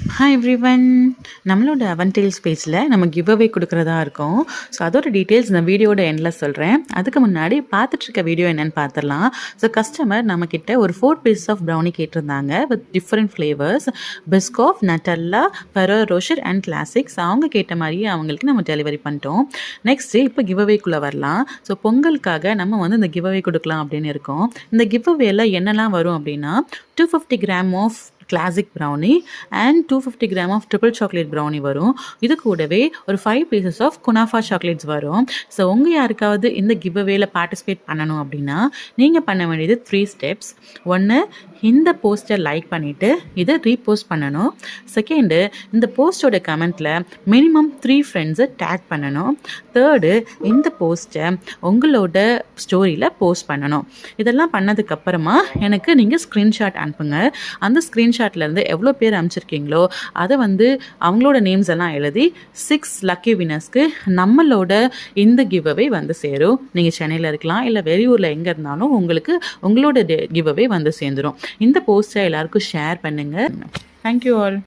Hi everyone. நம்மளோட அவன்டெயில்ஸ் பேஜில் நம்ம கிவ் அவே கொடுக்குறதா இருக்கோம். ஸோ அதோட டீட்டெயில்ஸ் நான் வீடியோட எண்டில் சொல்கிறேன். அதுக்கு முன்னாடி பார்த்துட்ருக்க வீடியோ என்னென்னு பார்த்துடலாம். ஸோ கஸ்டமர் நம்மக்கிட்ட ஒரு 4 பீசஸ் ஆஃப் ப்ரௌனி கேட்டிருந்தாங்க with different flavours, Biscoff, Nutella, Ferrero Rocher and classics. அவங்க கேட்ட மாதிரியே அவங்களுக்கு நம்ம டெலிவரி பண்ணிட்டோம். நெக்ஸ்ட்டு இப்போ கிவ் அவேக்குள்ளே வரலாம். ஸோ பொங்கலுக்காக நம்ம வந்து இந்த கிவ் அவே கொடுக்கலாம் அப்படின்னு இருக்கோம். இந்த கிவ் அவேல என்னெல்லாம் வரும் அப்படின்னா 250 gram of classic brownie and 250 gram of triple chocolate brownie வரும். இது கூடவே ஒரு 5 பீசஸ் ஆஃப் குனாஃபா சாக்லேட்ஸ் வரும். ஸோ உங்கள் யாருக்காவது இந்த கிவ் அவேல பார்ட்டிசிபேட் பண்ணணும் அப்படின்னா நீங்கள் பண்ண வேண்டியது 3 ஸ்டெப்ஸ். ஒன்று, இந்த போஸ்ட்டை லைக் பண்ணிவிட்டு இதை ரீபோஸ்ட் பண்ணணும். செகண்டு, இந்த போஸ்ட்டோட கமெண்ட்டில் மினிமம் 3 ஃப்ரெண்ட்ஸை டேக் பண்ணணும். தேர்டு, இந்த போஸ்ட்டை உங்களோட ஸ்டோரியில் போஸ்ட் பண்ணணும். இதெல்லாம் பண்ணதுக்கப்புறமா எனக்கு நீங்கள் ஸ்க்ரீன்ஷாட் அனுப்புங்க. அந்த ஸ்க்ரீன்ஷாட்லேருந்து எவ்வளோ பேர் அனுப்பிச்சிருக்கீங்களோ அதை வந்து அவங்களோட நேம்ஸ் எல்லாம் எழுதி 6 லக்கி வினர்ஸ்க்கு நம்மளோட இந்த கிவ் அவே வந்து சேரும். நீங்கள் சென்னையில் இருக்கலாம், இல்லை வெளியூரில் எங்கே இருந்தாலும் உங்களுக்கு உங்களோட கிவ் அவே வந்து சேர்ந்துடும். இந்த போஸ்ட்டை எல்லாருக்கும் ஷேர் பண்ணுங்கள். Thank you all.